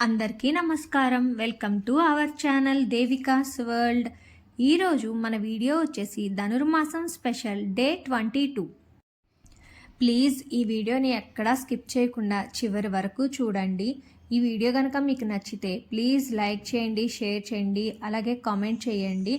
అందరికీ నమస్కారం. Welcome to our channel దేవికాస్ world. ఈరోజు మన వీడియో వచ్చేసి ధనుర్మాసం స్పెషల్ డే 22. ప్లీజ్ ఈ వీడియోని ఎక్కడా స్కిప్ చేయకుండా చివరి వరకు చూడండి. ఈ వీడియో కనుక మీకు నచ్చితే ప్లీజ్ లైక్ చేయండి, షేర్ చేయండి, అలాగే కామెంట్ చేయండి.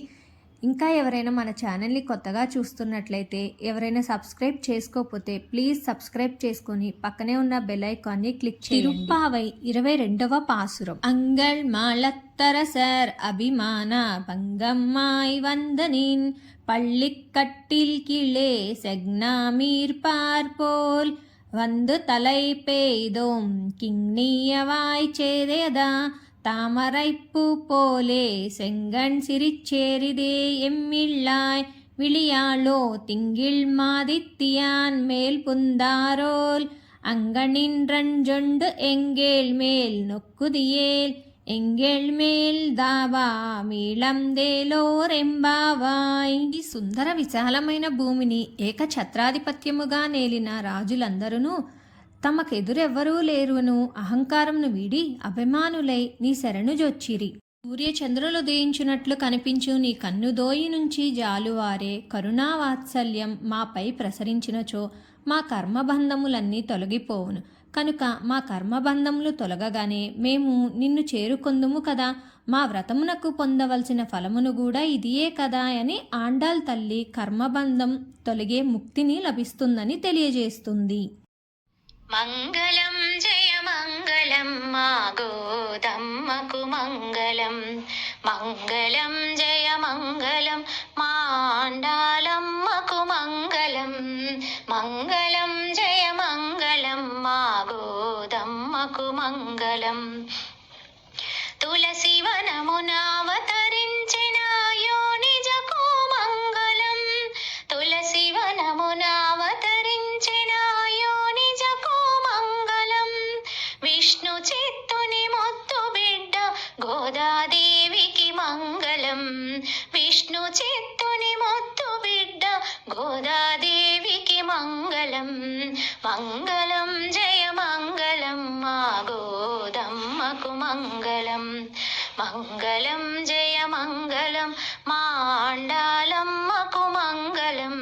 ఇంకా ఎవరైనా మన ఛానల్ని కొత్తగా చూస్తున్నట్లయితే ఎవరైనా సబ్స్క్రైబ్ చేసుకోకపోతే ప్లీజ్ సబ్స్క్రైబ్ చేసుకొని పక్కనే ఉన్న బెల్ ఐకాన్ని క్లిక్ చేయండి. తిరుప్పావై 22వ పాసురం. అంగళ్ మాళత్తரசர் அபிமான பங்கம்மாய் வந்தனின் பள்ளிக்கட்டில் கீழே செக்னாமீர்பார் போல் வந்து தலை பெய்தோம் கிண்ணியவாய் சேதேதா தாமரைப்பூ போலே செங்கண் சிரிச்சேரிதே எம்மிள்ளாய் விழியாளோ திங்கிள் மாதித்தியான் மேல் புந்தாரோல் அங்கனின்றஞ்சொண்டு எங்கேள் மேல் நொக்குதியேல் ఎంగేళ్ మేల్ దాబా మీళందేలోరెంబావాయ్. ఈ సుందర విశాలమైన భూమిని ఏకఛత్రాధిపత్యముగా నేలిన రాజులందరూ తమకెదురెవ్వరూ లేరును అహంకారంను వీడి అభిమానులై నీ శరణు జొచ్చిరి. సూర్యచంద్రులు ఉదయించినట్లు కనిపించు నీ కన్నుదోయి నుంచి జాలువారే కరుణావాత్సల్యం మాపై ప్రసరించినచో మా కర్మబంధములన్నీ తొలగిపోవును. కనుక మా కర్మబంధములు తొలగగానే మేము నిన్ను చేరుకొందుము కదా. మా వ్రతమునకు పొందవలసిన ఫలమును కూడా ఇదియే కదా అని ఆండాల్ తల్లి కర్మబంధం తొలగే ముక్తిని లభిస్తుందని తెలియజేస్తుంది. మంగళం జయ మంగళం మా గోదమ్మకు మంగళం. మంగళం జయ మంగళం మా ఆండాలమ్మకు మంగళం. మంగళం జయ మంగళం మా గోదమ్మకు మంగళం. తులసి వనమునావతరించిన యోనిజకు మంగళం. తులసి వనమునావతరించిన యోనిజకు మంగళం. విష్ణు చిత్తుని మొత్తు బిడ్డ గోదాదేవికి మంగళం. విష్ణు చిత్తుని మొత్తు బిడ్డ గోదాదేవికి మంగళం. మంగళం జయ మంగళం మా గోదమ్మకు మంగళం. మంగళం జయ మంగళం మా ఆండాలమ్మకు మంగళం.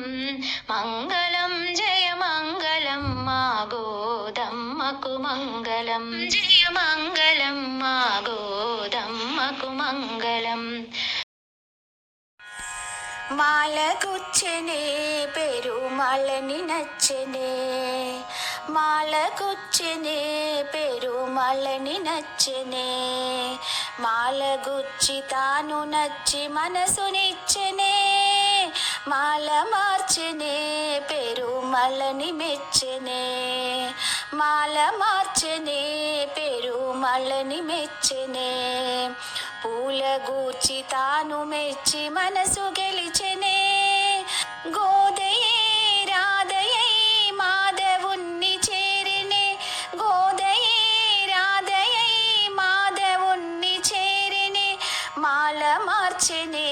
మంగళం జయ మంగళం మా గోదమ్మకు మంగళం. జయ మంగళం మా గోదమ్మకు మంగళం. మాలగుచ్చనే పెరుమాళని నచ్చనే. మాలగుచ్చనే పెరుమాళని నచ్చనే. మాలగుచ్చి తాను నచ్చి మనసునిచ్చనే. మాల మార్చనే పెరుమాళని మెచ్చనే. మాల మార్చనే పెరుమాళని మెచ్చనే. పూల గూర్చి తాను మెచ్చి మనసు గెలిచెనే. గోదయే రాధయై మాధవుణ్ణి చేరినే. గోదయే రాధయై మాధవుణ్ణి చేరినే. మాల మార్చెనే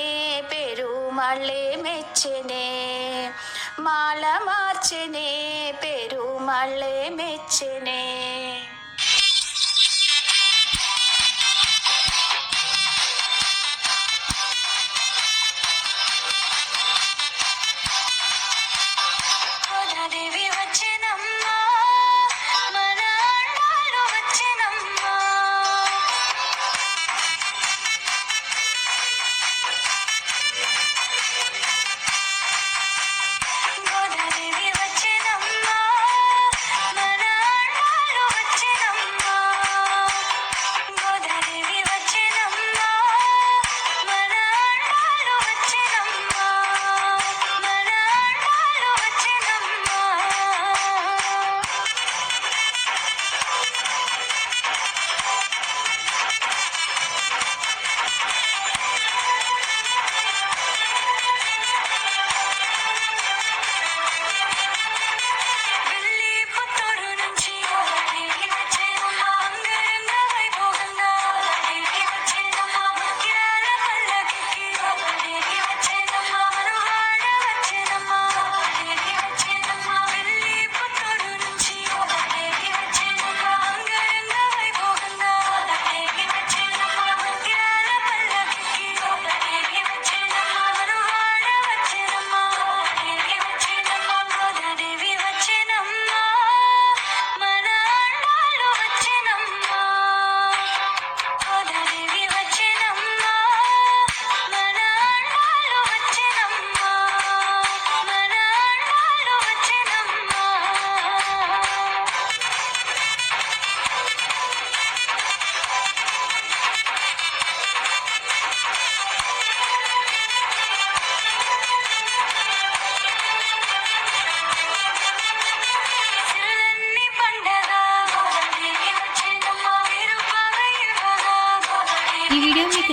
పెరుమాళే మెచ్చనే. మాల మార్చెనే పెరుమాళే మెచ్చనే. దేవి వచ్చెనమ్మా మన ఆండాలు వచ్చెనమ్మా. గోదాదేవి వచ్చెనమ్మా మన ఆండాలు వచ్చెనమ్మా.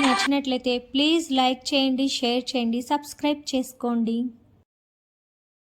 మీకు నచ్చినట్లయితే ప్లీజ్ లైక్ చేయండి, షేర్ చేయండి, సబ్స్క్రైబ్ చేసుకోండి.